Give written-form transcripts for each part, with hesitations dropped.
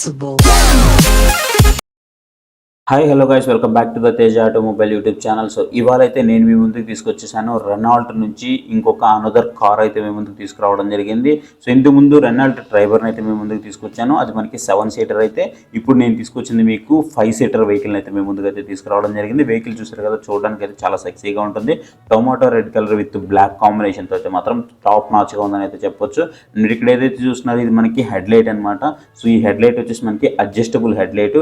possible. Hi hello guys, welcome back to the tejaautomobile YouTube channel. So ఇవాళ అయితే నేను మీ ముందుకు తీసుకొచ్చేసాను రెనాల్ట్ నుంచి ఇంకొక అనదర్ కార్ అయితే మీ ముందుకు తీసుకురావడం జరిగింది. సో ఇంతకు ముందు రెనాల్ట్ ట్రైబర్ని అయితే మీ ముందుకు తీసుకొచ్చాను. అది మనకి 7 సీటర్ అయితే. ఇప్పుడు నేను తీసుకొచ్చింది మీకు 5 సీటర్ వెహికల్ని అయితే మీ ముందుకు అయితే తీసుకురావడం జరిగింది. వెహికల్ చూసారు కదా, చూడడానికి అయితే చాలా సెక్సీగా ఉంటుంది. Tomato red colour with black కాంబినేషన్తో అయితే మాత్రం టాప్ నాచ్గా ఉందని అయితే చెప్పొచ్చు. మీరు ఇక్కడ ఏదైతే చూస్తున్నారో ఇది మనకి హెడ్ లైట్ అనమాట. సో ఈ హెడ్ లైట్ వచ్చేసి మనకి అడ్జస్టబుల్ హెడ్ లైట్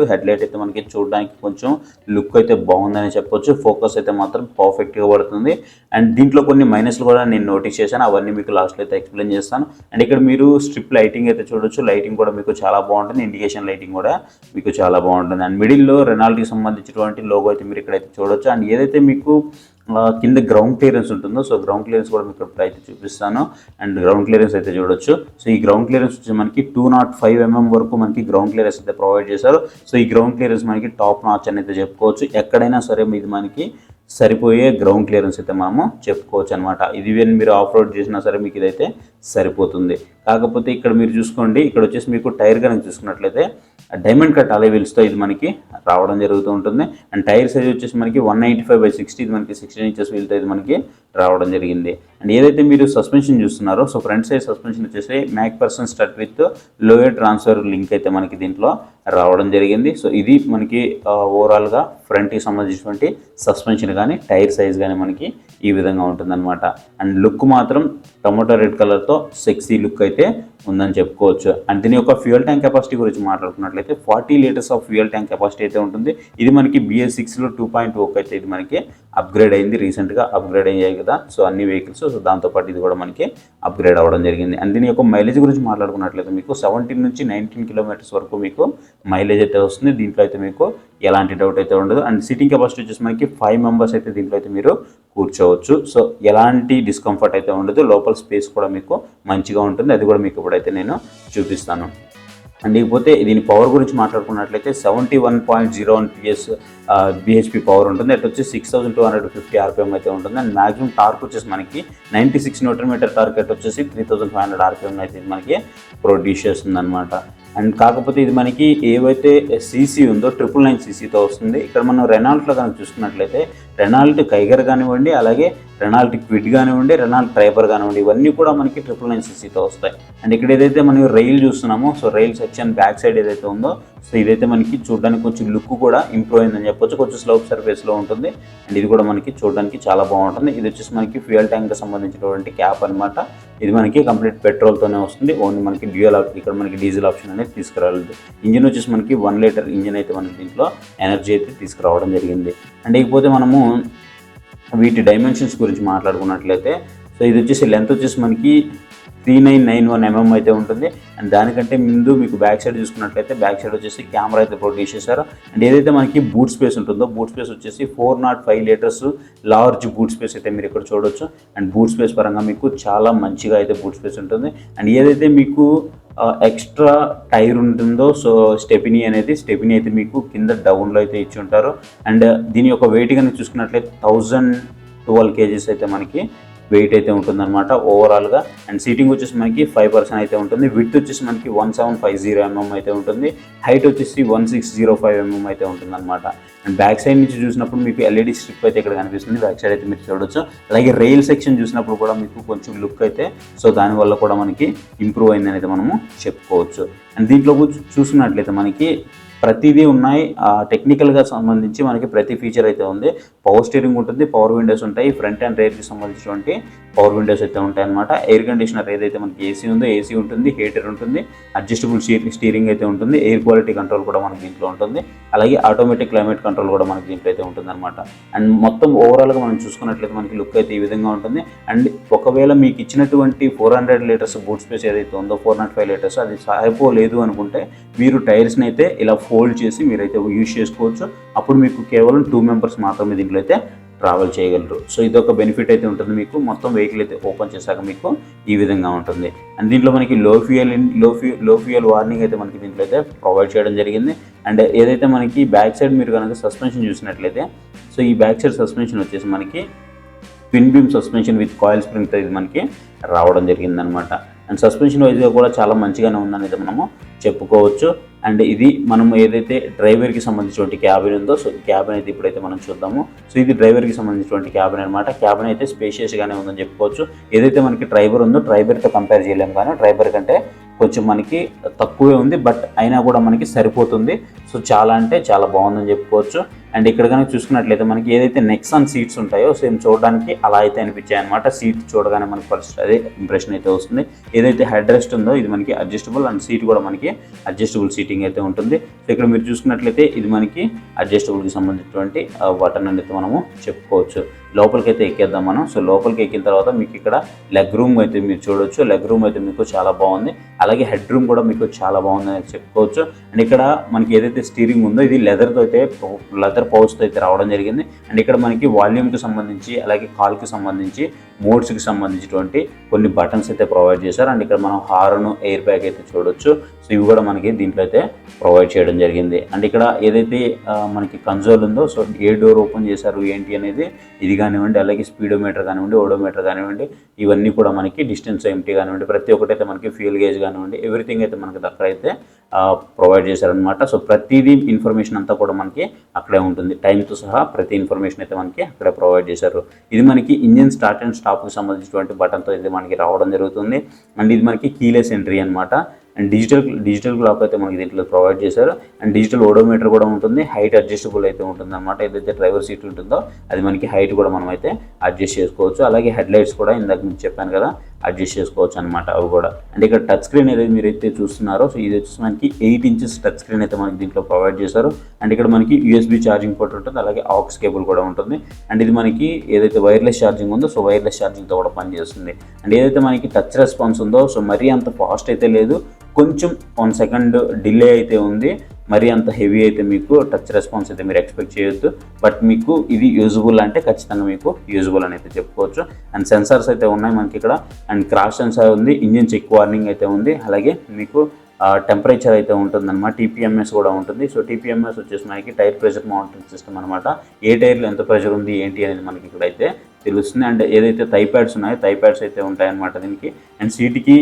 అయితే మనకి చూడడానికి కొంచెం లుక్ అయితే బాగుందని చెప్పొచ్చు. ఫోకస్ అయితే మాత్రం పర్ఫెక్ట్గా పడుతుంది. అండ్ దీంట్లో కొన్ని మైనస్లు కూడా నేను నోటీస్ చేశాను, అవన్నీ మీకు లాస్ట్లో అయితే ఎక్స్ప్లెయిన్ చేస్తాను. అండ్ ఇక్కడ మీరు స్ట్రిప్ లైటింగ్ అయితే చూడొచ్చు. లైటింగ్ కూడా మీకు చాలా బాగుంటుంది. ఇండికేషన్ లైటింగ్ కూడా మీకు చాలా బాగుంటుంది. అండ్ మిడిల్లో రెనాల్ట్కి సంబంధించినటువంటి లోగో అయితే మీరు ఇక్కడైతే చూడొచ్చు. అండ్ ఏదైతే మీకు కింద గ్రౌండ్ క్లియరెన్స్ ఉంటుందో, సో గ్రౌండ్ క్లియరెన్స్ కూడా మీకు ఇప్పుడు అయితే చూపిస్తాను. అండ్ గ్రౌండ్ క్లియరెన్స్ అయితే చూడొచ్చు. సో ఈ గ్రౌండ్ క్లియరెన్స్ వచ్చి మనకి 205 mm వరకు మనకి గ్రౌండ్ క్లియరెన్స్ అయితే ప్రొవైడ్ చేశారు. సో ఈ గ్రౌండ్ క్లియరెన్స్ మనకి టాప్ నాచ్ అని అయితే చెప్పుకోవచ్చు. ఎక్కడైనా సరే ఇది మనకి సరిపోయే గ్రౌండ్ క్లియరెన్స్ అయితే మనము చెప్పుకోవచ్చు అనమాట. ఇది మీరు ఆఫ్ రోడ్ చేసినా సరే మీకు ఇదైతే సరిపోతుంది. కాకపోతే ఇక్కడ మీరు చూసుకోండి, ఇక్కడ వచ్చేసి మీకు టైర్ కనుక చూసుకున్నట్లయితే డైమండ్ కట్ అలై వీల్స్తో ఇది మనకి రావడం జరుగుతూ ఉంటుంది. అండ్ టైర్ సైజ్ వచ్చేసి మనకి 195/60, ఇది మనకి 16 inches వీల్తో ఇది మనకి రావడం జరిగింది. అండ్ ఏదైతే మీరు సస్పెన్షన్ చూస్తున్నారో, సో ఫ్రంట్ సైడ్ సస్పెన్షన్ వచ్చేసి MacPherson stud with lower transfer link అయితే మనకి దీంట్లో రావడం జరిగింది. సో ఇది మనకి ఓవరాల్గా ఫ్రంట్కి సంబంధించినటువంటి సస్పెన్షన్ కానీ టైర్ సైజ్ కానీ మనకి ఈ విధంగా ఉంటుందన్నమాట. అండ్ లుక్ మాత్రం టొమాటో రెడ్ కలర్తో సెక్సీ లుక్ అయితే ఉందని చెప్పుకోవచ్చు. అండ్ దీని యొక్క ఫ్యూయల్ ట్యాంక్ కెపాసిటీ గురించి మాట్లాడుకున్నట్లయితే 40 liters of fuel tank capacity అయితే ఉంటుంది. ఇది మనకి BS6లో 2.0 అయితే ఇది మనకి అప్గ్రేడ్ అయింది. రీసెంట్గా అప్గ్రేడ్ అయ్యాయి కదా, సో అన్ని వెహికల్స్. సో దాంతోపాటు ఇది కూడా మనకి అప్గ్రేడ్ అవ్వడం జరిగింది. అండ్ దీని యొక్క మైలేజ్ గురించి మాట్లాడుకున్నట్లయితే మీకు 17 నుంచి 19 kilometers వరకు మీకు మైలేజ్ అయితే వస్తుంది. దీంట్లో అయితే మీకు ఎలాంటి డౌట్ అయితే ఉండదు. అండ్ సిట్టింగ్ కెపాసిటీ వచ్చేసి మనకి 5 members అయితే దీంట్లో అయితే మీరు కూర్చోవచ్చు. సో ఎలాంటి డిస్కంఫర్ట్ అయితే ఉండదు. లోపల స్పేస్ కూడా మీకు మంచిగా ఉంటుంది. అది కూడా మీకు ఇప్పుడైతే నేను చూపిస్తాను. అండ్ ఇకపోతే దీని పవర్ గురించి మాట్లాడుకున్నట్లయితే 71.01 bhp పవర్ ఉంటుంది. అటు వచ్చి 6250 RPM అయితే ఉంటుంది. అండ్ మ్యాక్సిమం టార్క్ వచ్చేసి మనకి 96 Nm టార్క్ అటు వచ్చేసి 3500 RPM అయితే మనకి ప్రొడ్యూస్ చేస్తుంది అనమాట. అండ్ కాకపోతే ఇది మనకి ఏవైతే సీసీ ఉందో 999 cc వస్తుంది. ఇక్కడ మనం రెనాల్ట్లో కనుక చూసుకున్నట్లయితే రెనాల్ట్ కైగర్ కానివ్వండి, అలాగే రెనాల్ట్ క్విడ్ కానివ్వండి, రెనాల్ట్ ట్రైబర్ కానివ్వండి, ఇవన్నీ కూడా మనకి 999 cc వస్తాయి. అండ్ ఇక్కడ ఏదైతే మనం రైల్ చూస్తున్నామో, so rail section back side ఏదైతే ఉందో, సో ఇదైతే మనకి చూడడానికి కొంచెం లుక్ కూడా ఇంప్రూవ్ అయిందని చెప్పొచ్చు. కొంచెం స్లోప్ సర్ఫేస్లో ఉంటుంది. అండ్ ఇది కూడా మనకి చూడడానికి చాలా బాగుంటుంది. ఇది వచ్చేసి మనకి ఫ్యూయల్ ట్యాంక్కి సంబంధించినటువంటి క్యాప్ అనమాట. ఇది మనకి కంప్లీట్ పెట్రోల్తోనే వస్తుంది. ఓన్లీ మనకి ఇక్కడ మనకి డీజిల్ ఆప్షన్ అనేది తీసుకురాలేదు. ఇంజిన్ వచ్చేసి మనకి 1 liter ఇంజిన్ అయితే మనకి దీంట్లో ఎనర్జీ అయితే తీసుకురావడం జరిగింది. అండ్ ఇకపోతే మనము వీటి డైమెన్షన్స్ గురించి మాట్లాడుకున్నట్లయితే, సో ఇది వచ్చేసి లెంత్ వచ్చేసి మనకి 3991 mm అయితే ఉంటుంది. అండ్ దానికంటే ముందు మీకు బ్యాక్ సైడ్ చూసుకున్నట్లయితే బ్యాక్ సైడ్ వచ్చేసి కెమెరా అయితే ప్రొడ్యూస్ చేశారు. అండ్ ఏదైతే మనకి బూట్ స్పేస్ ఉంటుందో, బూట్ స్పేస్ వచ్చేసి 405 liters లార్జ్ బూట్ స్పేస్ అయితే మీరు ఇక్కడ చూడొచ్చు. అండ్ బూట్ స్పేస్ పరంగా మీకు చాలా మంచిగా అయితే బూట్ స్పేస్ ఉంటుంది. అండ్ ఏదైతే మీకు ఎక్స్ట్రా టైర్ ఉంటుందో, సో స్టెపినీ అయితే మీకు కింద డౌన్లో అయితే ఇచ్చి ఉంటారు. అండ్ దీని యొక్క వెయిట్ కనుక చూసుకున్నట్లయితే 1012 kgs అయితే మనకి వెయిట్ అయితే ఉంటుందన్నమాట ఓవరాల్గా. అండ్ సీటింగ్ వచ్చేసి మనకి 5% అయితే ఉంటుంది. విడ్త్ వచ్చేసి మనకి 1750 mm అయితే ఉంటుంది. హైట్ వచ్చేసి 1605 mm అయితే ఉంటుందన్నమాట. అండ్ బ్యాక్ సైడ్ నుంచి చూసినప్పుడు మీకు LED స్ట్రిప్ అయితే ఇక్కడ కనిపిస్తుంది. బ్యాక్ సైడ్ అయితే మీరు చూడొచ్చు. అలాగే రైల్ సెక్షన్ చూసినప్పుడు కూడా మీకు కొంచెం లుక్ అయితే, సో దానివల్ల కూడా మనకి ఇంప్రూవ్ అయిందని అయితే మనము చెప్పుకోవచ్చు. అండ్ దీంట్లో చూసుకున్నట్లయితే మనకి ప్రతిదీ ఉన్నాయి. టెక్నికల్గా సంబంధించి మనకి ప్రతి ఫీచర్ అయితే ఉంది. పవర్ స్టీరింగ్ ఉంటుంది, పవర్ విండోస్ ఉంటాయి, ఫ్రంట్ అండ్ రైర్కి సంబంధించినటువంటి పవర్ విండోస్ అయితే ఉంటాయి అనమాట. ఎయిర్ కండిషనర్ ఏదైతే మనకి ఏసీ ఉందో ఏసీ ఉంటుంది, హీటర్ ఉంటుంది, అడ్జస్టబుల్ స్టీరింగ్ అయితే ఉంటుంది, ఎయిర్ క్వాలిటీ కంట్రోల్ కూడా మనకి దీంట్లో ఉంటుంది, అలాగే ఆటోమేటిక్ క్లైమేట్ కంట్రోల్ కూడా మనకి దీంట్లో అయితే ఉంటుంది అనమాట. అండ్ మొత్తం ఓవరాల్గా మనం చూసుకున్నట్లయితే మనకి లుక్ అయితే ఈ విధంగా ఉంటుంది. అండ్ ఒకవేళ మీకు ఇచ్చినటువంటి 400 liters బూట్ స్పేస్ ఏదైతే ఉందో 405 liters అది సరిపోలేదు అనుకుంటే మీరు టైర్స్ని అయితే ఇలా ఫోల్డ్ చేసి మీరైతే యూజ్ చేసుకోవచ్చు. అప్పుడు మీకు కేవలం 2 members మాత్రమే దీంట్లో అయితే ట్రావెల్ చేయగలరు. సో ఇదొక బెనిఫిట్ అయితే ఉంటుంది మీకు. మొత్తం వెహికల్ అయితే ఓపెన్ చేశాక మీకు ఈ విధంగా ఉంటుంది. అండ్ దీంట్లో మనకి లో ఫ్యూయల్ వార్నింగ్ అయితే మనకి దీంట్లో అయితే ప్రొవైడ్ చేయడం జరిగింది. అండ్ ఏదైతే మనకి బ్యాక్ సైడ్ మీరు కనుక సస్పెన్షన్ చూసినట్లయితే, సో ఈ బ్యాక్ సైడ్ సస్పెన్షన్ వచ్చేసి మనకి twin beam suspension with coil స్ప్రింగ్తో ఇది మనకి రావడం జరిగిందనమాట. అండ్ సస్పెన్షన్ వైజ్గా కూడా చాలా మంచిగానే ఉందనేది మనము చెప్పుకోవచ్చు. అండ్ ఇది మనం ఏదైతే డ్రైవర్కి సంబంధించినటువంటి క్యాబిన్ ఉందో, సో క్యాబిన్ అయితే ఇప్పుడైతే మనం చూద్దాము. సో ఇది డ్రైవర్కి సంబంధించినటువంటి క్యాబిన్ అనమాట. క్యాబిన్ అయితే స్పేషియస్గానే ఉందని చెప్పుకోవచ్చు. ఏదైతే మనకి డ్రైవర్ ఉందో డ్రైవర్తో కంపేర్ చేయలేము, కానీ డ్రైవర్ కంటే కొంచెం మనకి తక్కువే ఉంది, బట్ అయినా కూడా మనకి సరిపోతుంది. సో చాలా అంటే చాలా బాగుందని చెప్పుకోవచ్చు. అండ్ ఇక్కడ కనుక చూసుకున్నట్లయితే మనకి ఏదైతే నెక్సాన్ సీట్స్ ఉంటాయో సేమ్ చూడడానికి అలా అయితే అనిపించాయి అనమాట. సీట్ చూడగానే మనకి ఫస్ట్ అదే ఇంప్రెషన్ అయితే వస్తుంది. ఏదైతే హెడ్ రెస్ట్ ఉందో ఇది మనకి అడ్జస్టబుల్, అండ్ సీట్ కూడా మనకి అడ్జస్టబుల్ సీటింగ్ అయితే ఉంటుంది. సో ఇక్కడ మీరు చూసుకున్నట్లయితే ఇది మనకి అడ్జస్టబుల్కి సంబంధించినటువంటి బటన్ అనేది మనము చెప్పుకోవచ్చు. లోపలికి అయితే ఎక్కేద్దాం మనం. సో లోపలికి ఎక్కిన తర్వాత మీకు ఇక్కడ లెగ్ రూమ్ అయితే మీరు చూడొచ్చు. లెగ్ రూమ్ అయితే మీకు చాలా బాగుంది. అలాగే హెడ్ రూమ్ కూడా మీకు చాలా బాగుందని చెప్పుకోవచ్చు. అండ్ ఇక్కడ మనకి ఏదైతే స్టీరింగ్ ఉందో ఇది లెదర్ పౌచ్తో అయితే రావడం జరిగింది. అండ్ ఇక్కడ మనకి వాల్యూమ్కి సంబంధించి అలాగే కాల్కి సంబంధించి మోడ్స్కి సంబంధించినటువంటి కొన్ని బటన్స్ అయితే ప్రొవైడ్ చేశారు. అండ్ ఇక్కడ మనం హార్న్, ఎయిర్ బ్యాగ్ అయితే చూడొచ్చు. సో ఇవి కూడా మనకి దీంట్లో అయితే ప్రొవైడ్ చేయడం జరిగింది. అండ్ ఇక్కడ ఏదైతే మనకి కన్సోల్ ఉందో, సో ఏ డోర్ ఓపెన్ చేశారు ఏంటి అనేది ఇది కానివ్వండి, అలాగే స్పీడోమీటర్ కానివ్వండి, ఓడోమీటర్ కానివ్వండి, ఇవన్నీ కూడా మనకి డిస్టెన్స్ ఎంటీ కానివ్వండి, ప్రతి ఒక్కటి అయితే మనకి ఫ్యూల్ గేజ్ కానివ్వండి, ఎవ్రీథింగ్ అయితే మనకి అక్కడ అయితే ప్రొవైడ్ చేశారనమాట. సో ప్రతిదీ ఇన్ఫర్మేషన్ అంతా కూడా మనకి అక్కడే ఉంటుంది. టైంతో సహా ప్రతి ఇన్ఫర్మేషన్ అయితే మనకి అక్కడే ప్రొవైడ్ చేశారు. ఇది మనకి ఇంజిన్ స్టార్ట్ అండ్ స్టాప్కి సంబంధించినటువంటి బటన్తో అయితే మనకి రావడం జరుగుతుంది. అండ్ ఇది మనకి కీలెస్ ఎంట్రీ అనమాట. అండ్ డిజిటల్ క్లాక్ అయితే మనకి దీంట్లో ప్రొవైడ్ చేశారు. అండ్ డిజిటల్ ఓడోమీటర్ కూడా ఉంటుంది. హైట్ అడ్జస్టబుల్ అయితే ఉంటుంది అనమాట. ఏదైతే డ్రైవర్ సీట్ ఉంటుందో అది మనకి హైట్ కూడా మనం అయితే అడ్జస్ట్ చేసుకోవచ్చు. అలాగే హెడ్ లైట్స్ కూడా ఇందాక మీకు చెప్పాను కదా, అడ్జస్ట్ చేసుకోవచ్చు అనమాట అవి కూడా. అండ్ ఇక్కడ టచ్ స్క్రీన్ ఏదైతే మీరైతే చూస్తున్నారో, సో ఇది వచ్చేసి మనకి 8 ఇంచెస్ టచ్ స్క్రీన్ అయితే మనకి దీంట్లో ప్రొవైడ్ చేశారు. అండ్ ఇక్కడ మనకి యూఎస్బీ ఛార్జింగ్ పోర్ట్ ఉంటుంది, అలాగే ఆక్స్ కేబుల్ కూడా ఉంటుంది. అండ్ ఇది మనకి ఏదైతే వైర్లెస్ ఛార్జింగ్ ఉందో, సో వైర్లెస్ ఛార్జింగ్తో కూడా పనిచేస్తుంది. అండ్ ఏదైతే మనకి టచ్ రెస్పాన్స్ ఉందో, సో మరీ అంత ఫాస్ట్ అయితే లేదు, కొంచెం 1 సెకండ్ డిలే అయితే ఉంది. మరీ అంత హెవీ అయితే మీకు టచ్ రెస్పాన్స్ అయితే మీరు ఎక్స్పెక్ట్ చేయొద్దు. బట్ మీకు ఇది యూజబుల్ అంటే ఖచ్చితంగా మీకు యూజబుల్ అని అయితే చెప్పుకోవచ్చు. అండ్ సెన్సార్స్ అయితే ఉన్నాయి మనకి ఇక్కడ. అండ్ క్రాష్ సెన్సార్ ఉంది, ఇంజిన్ చెక్ వార్నింగ్ అయితే ఉంది, అలాగే మీకు టెంపరేచర్ అయితే ఉంటుందన్నమాట. టీపీఎంఎస్ కూడా ఉంటుంది. సో టీపీఎంఎస్ వచ్చేసి మనకి టైర్ ప్రెషర్ మానిటరింగ్ సిస్టమ్ అనమాట. ఏ టైర్లో ఎంత ప్రెషర్ ఉంది ఏంటి అనేది మనకి ఇక్కడైతే తెలుస్తుంది. అండ్ ఏదైతే థై ప్యాడ్స్ ఉన్నాయో థై ప్యాడ్స్ అయితే ఉంటాయన్నమాట దీనికి. అండ్ సీట్కి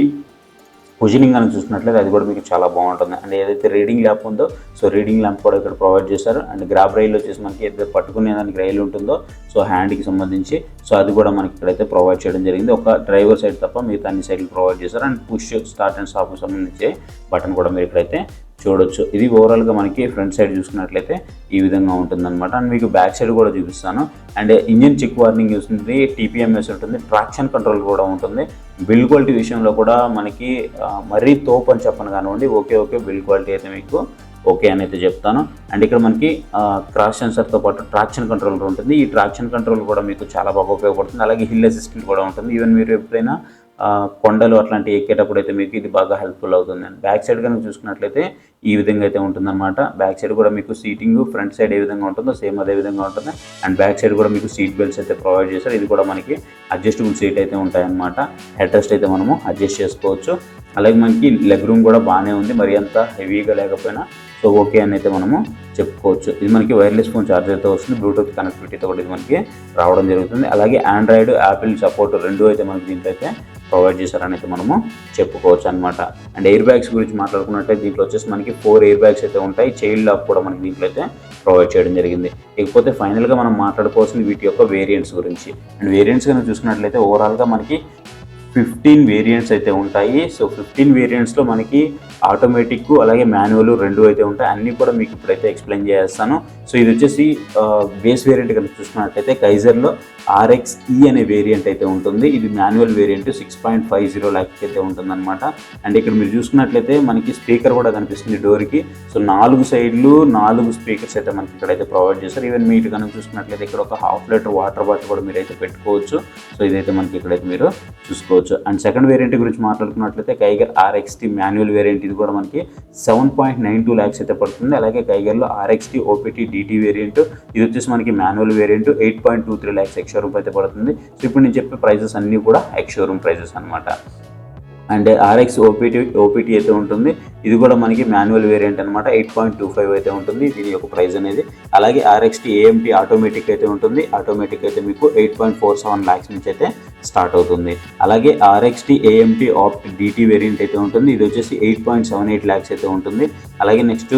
పొజిషనింగ్ అని చూసినట్లయితే అది కూడా మీకు చాలా బాగుంటుంది. అండ్ ఏదైతే రీడింగ్ ల్యాంప్ ఉందో, సో రీడింగ్ ల్యాంప్ కూడా ఇక్కడ ప్రొవైడ్ చేశారు. అండ్ గ్రాబ్ రైల్ వచ్చేసి మనకి ఏదైతే పట్టుకునే దానికి రైలు ఉంటుందో, సో హ్యాండ్కి సంబంధించి, సో అది కూడా మనకి ఇక్కడైతే ప్రొవైడ్ చేయడం జరిగింది. ఒక డ్రైవర్ సైడ్ తప్ప మిగతా అన్ని సైడ్లు ప్రొవైడ్ చేశారు. అండ్ పుష్ స్టార్ట్ అండ్ స్టాప్కి సంబంధించి బటన్ కూడా మీరు ఇక్కడైతే చూడొచ్చు. ఇది ఓవరాల్గా మనకి ఫ్రంట్ సైడ్ చూసుకున్నట్లయితే ఈ విధంగా ఉంటుందన్నమాట. అండ్ మీకు బ్యాక్ సైడ్ కూడా చూపిస్తాను. అండ్ ఇంజిన్ చెక్ వార్నింగ్ ఉంటుంది, టీపీఎంఎస్ ఉంటుంది, ట్రాక్షన్ కంట్రోల్ కూడా ఉంటుంది. బిల్డ్ క్వాలిటీ విషయంలో కూడా మనకి మరీ తోపు అని చెప్పను కానివ్వండి, ఓకే బిల్డ్ క్వాలిటీ అయితే మీకు ఓకే అని అయితే చెప్తాను. అండ్ ఇక్కడ మనకి క్రాష్ సెన్సర్తో పాటు ట్రాక్షన్ కంట్రోల్ ఉంటుంది. ఈ ట్రాక్షన్ కంట్రోల్ కూడా మీకు చాలా బాగా ఉపయోగపడుతుంది. అలాగే హిల్ అసిస్టెంట్ కూడా ఉంటుంది. ఈవెన్ మీరు ఎప్పుడైనా కొండలు అట్లాంటివి ఎక్కేటప్పుడు అయితే మీకు ఇది బాగా హెల్ప్ఫుల్ అవుతుంది. అండ్ బ్యాక్ సైడ్ కనుక చూసుకున్నట్లయితే ఈ విధంగా అయితే ఉంటుందన్నమాట. బ్యాక్ సైడ్ కూడా మీకు సీటింగ్ ఫ్రంట్ సైడ్ ఏ విధంగా ఉంటుందో సేమ్ అదే విధంగా ఉంటుంది. అండ్ బ్యాక్ సైడ్ కూడా మీకు సీట్ బెల్ట్స్ అయితే ప్రొవైడ్ చేశారు. ఇది కూడా మనకి అడ్జస్టబుల్ సీట్ అయితే ఉంటాయన్నమాట. హెడ్ రెస్ట్ అయితే మనము అడ్జస్ట్ చేసుకోవచ్చు. అలాగే మనకి లెగ్ రూమ్ కూడా బాగానే ఉంది, మరి అంత హెవీగా లేకపోయినా సో ఓకే అని అయితే మనము చెప్పుకోవచ్చు. ఇది మనకి వైర్లెస్ ఫోన్ ఛార్జర్తో వస్తుంది, బ్లూటూత్ కనెక్టివిటీతో కూడా ఇది మనకి రావడం జరుగుతుంది. అలాగే ఆండ్రాయిడ్, యాపిల్ సపోర్ట్ రెండు అయితే మనకి దీంట్లో అయితే ప్రొవైడ్ చేశారని అయితే మనము చెప్పుకోవచ్చు అనమాట. అండ్ ఎయిర్ బ్యాగ్స్ గురించి మాట్లాడుకున్నట్లయితే దీంట్లో వచ్చేసి మనకి 4 ఎయిర్ బ్యాగ్స్ అయితే ఉంటాయి. చైల్డ్ లాక్ కూడా మనకి దీంట్లో అయితే ప్రొవైడ్ చేయడం జరిగింది. ఇకపోతే ఫైనల్గా మనం మాట్లాడుకోవాల్సింది వీటి యొక్క వేరియంట్స్ గురించి. అండ్ వేరియంట్స్ కనుక చూసుకున్నట్లయితే ఓవరాల్గా మనకి 15 వేరియంట్స్ అయితే ఉంటాయి. సో 15 వేరియంట్స్లో మనకి ఆటోమేటిక్ అలాగే మాన్యువల్ రెండు అయితే ఉంటాయి. అన్నీ కూడా మీకు ఇప్పుడైతే ఎక్స్ప్లెయిన్ చేస్తాను. సో ఇది వచ్చేసి బేస్ వేరియంట్ కనుక చూసుకున్నట్లయితే కైజర్లో RXE అనే వేరియంట్ అయితే ఉంటుంది. ఇది మాన్యువల్ వేరియంట్ 6.50 lakhs అయితే ఉంటుందన్నమాట. అండ్ ఇక్కడ మీరు చూసుకున్నట్లయితే మనకి స్పీకర్ కూడా కనిపిస్తుంది డోర్కి. సో 4 సైడ్లు 4 స్పీకర్స్ అయితే మనకి ఇక్కడైతే ప్రొవైడ్ చేస్తారు. ఈవెన్ మీరు కనుక చూసుకున్నట్లయితే ఇక్కడ ఒక 1/2 లీటర్ వాటర్ బాటిల్ కూడా మీరు అయితే పెట్టుకోవచ్చు. సో ఇదైతే మనకి ఇక్కడైతే మీరు చూసుకోవచ్చు. అండ్ సెకండ్ వేరియంట్ గురించి మాట్లాడుకున్నట్లయితే కైగర్ RXT మాన్యువల్ వేరియంట్, ఇది కూడా మనకి 7.92 lakhs అయితే పడుతుంది. అలాగే కైగర్లో RXT OPT DT వేరియంట్, ఇది వచ్చేసి మనకి manual variant 8.23 lakhs ex showroom అయితే పడుతుంది. సో ఇప్పుడు నేను చెప్పే ప్రైజెస్ అన్నీ కూడా ఎక్స్ షోరూమ్ ప్రైజెస్ అనమాట. అండ్ ఆర్ఎక్స్ ఓపీటీ అయితే ఉంటుంది. ఇది కూడా మనకి మాన్యువల్ వేరియంట్ అనమాట. 8.25 అయితే ఉంటుంది దీని యొక్క ప్రైస్ అనేది. అలాగే ఆర్ఎక్స్టీ ఏఎంటీ ఆటోమేటిక్ అయితే ఉంటుంది. ఆటోమేటిక్ అయితే మీకు 8.47 lakhs నుంచి అయితే స్టార్ట్ అవుతుంది. అలాగే RXT AMT opt DT variant అయితే ఉంటుంది. ఇది వచ్చేసి 8.78 lakhs అయితే ఉంటుంది. అలాగే నెక్స్ట్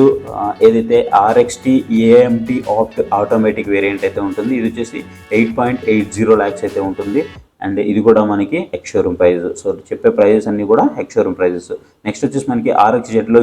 ఏదైతే RXT AMT opt automatic variant అయితే ఉంటుంది. ఇది వచ్చేసి 8.80 lakhs అయితే ఉంటుంది. అండ్ ఇది కూడా మనకి ఎక్స్ షోరూమ్ ప్రైజెస్. సో చెప్పే ప్రైజెస్ అన్నీ కూడా ఎక్స్ షోరూమ్ ప్రైజెస్. నెక్స్ట్ వచ్చేసి మనకి ఆర్ఎక్స్ జెడ్లో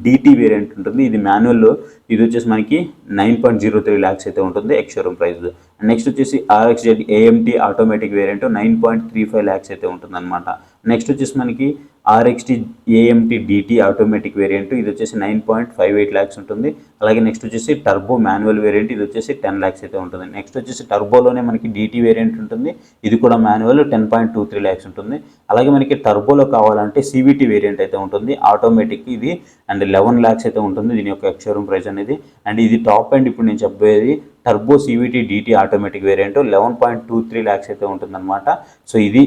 డిటీ వేరియంట్ ఉంటుంది. ఇది మాన్యువల్లో ఇది వచ్చేసి మనకి 9.03 lakhs అయితే ఉంటుంది ex showroom price. And next వచ్చేసి RX Z AMT automatic variant 9.35 lakhs అయితే ఉంటుంది అనమాట. నెక్స్ట్ వచ్చేసి మనకి RXT AMT DT automatic variant ఇది వచ్చేసి 9.58 lakhs ఉంటుంది. అలాగే నెక్స్ట్ వచ్చేసి టర్బో మాన్యువల్ వేరియంట్ ఇది వచ్చేసి 10 lakhs అయితే ఉంటుంది. నెక్స్ట్ వచ్చేసి టర్బోలోనే మనకి డిటీ వేరియంట్ ఉంటుంది. ఇది కూడా మాన్యువల్ 10.23 lakhs ఉంటుంది. అలాగే మనకి టర్బోలో కావాలంటే సివిటీ వేరియంట్ అయితే ఉంటుంది ఆటోమేటిక్. ఇది అండ్ 11 lakhs అయితే ఉంటుంది దీని యొక్క ఎక్స్ షోరూమ్ ప్రైస్ అనేది. అండ్ ఇది టాప్ అండ్ ఇప్పుడు నేను చెప్పేది turbo CVT DT automatic variant 11.23 lakhs అయితే ఉంటుందన్నమాట. సో ఇది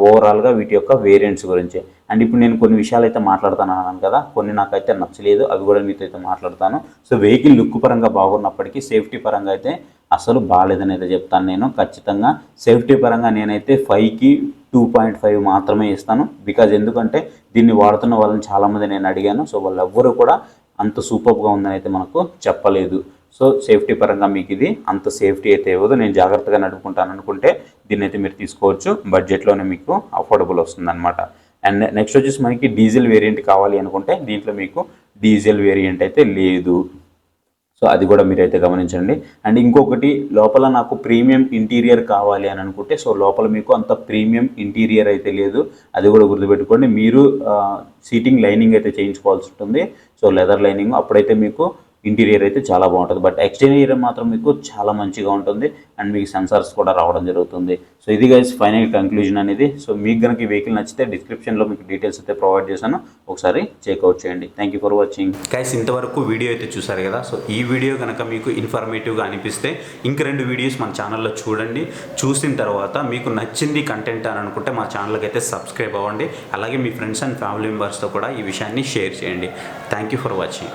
ఓవరాల్గా వీటి యొక్క వేరియంట్స్ గురించి. అండ్ ఇప్పుడు నేను కొన్ని విషయాలు అయితే మాట్లాడుతాను అన్నాను కదా, కొన్ని నాకైతే నచ్చలేదు, అవి కూడా మీతో అయితే మాట్లాడతాను. సో వెహికల్ లుక్ పరంగా బాగున్నప్పటికీ సేఫ్టీ పరంగా అయితే అసలు బాగాలేదని అయితే చెప్తాను నేను. ఖచ్చితంగా సేఫ్టీ పరంగా నేనైతే 5కి 2.5 మాత్రమే ఇస్తాను. బికాజ్ ఎందుకంటే దీన్ని వాడుతున్న వాళ్ళని చాలామంది నేను అడిగాను. సో వాళ్ళు ఎవ్వరూ కూడా అంత సూపర్గా ఉందని అయితే మనకు చెప్పలేదు. సో సేఫ్టీ పరంగా మీకు ఇది అంత సేఫ్టీ అయితే ఇవ్వదు. నేను జాగ్రత్తగా నడుపుకుంటాను అనుకుంటే దీన్ని అయితే మీరు తీసుకోవచ్చు. బడ్జెట్లోనే మీకు అఫోర్డబుల్ వస్తుందన్నమాట. అండ్ నెక్స్ట్ వచ్చేసి మనకి డీజిల్ వేరియంట్ కావాలి అనుకుంటే దీంట్లో మీకు డీజిల్ వేరియంట్ అయితే లేదు. సో అది కూడా మీరైతే గమనించండి. అండ్ ఇంకొకటి, లోపల నాకు ప్రీమియం ఇంటీరియర్ కావాలి అని అనుకుంటే సో లోపల మీకు అంత ప్రీమియం ఇంటీరియర్ అయితే లేదు. అది కూడా గుర్తుపెట్టుకోండి. మీరు సీటింగ్ లైనింగ్ అయితే చేయించుకోవాల్సి ఉంటుంది. సో లెదర్ లైనింగ్, అప్పుడైతే మీకు ఇంటీరియర్ అయితే చాలా బాగుంటుంది. బట్ ఎక్స్టీరియర్ మాత్రం మీకు చాలా మంచిగా ఉంటుంది. అండ్ మీకు సెన్సార్స్ కూడా రావడం జరుగుతుంది. సో ఇది గైస్ ఫైనల్ కంక్లూజన్ అనేది. సో మీకు కనుక ఈ వెహికల్ నచ్చితే డిస్క్రిప్షన్లో మీకు డీటెయిల్స్ అయితే ప్రొవైడ్ చేశాను, ఒకసారి చెక్అవుట్ చేయండి. Thank you for watching guys. ఇంతవరకు వీడియో అయితే చూసారు కదా. సో ఈ వీడియో కనుక మీకు ఇన్ఫర్మేటివ్గా అనిపిస్తే ఇంక 2 వీడియోస్ మన ఛానల్లో చూడండి. చూసిన తర్వాత మీకు నచ్చింది కంటెంట్ అని అనుకుంటే మా ఛానల్కి అయితే సబ్స్క్రైబ్ అవ్వండి. అలాగే మీ ఫ్రెండ్స్ అండ్ ఫ్యామిలీ మెంబర్స్తో కూడా ఈ విషయాన్ని షేర్ చేయండి. Thank you for watching.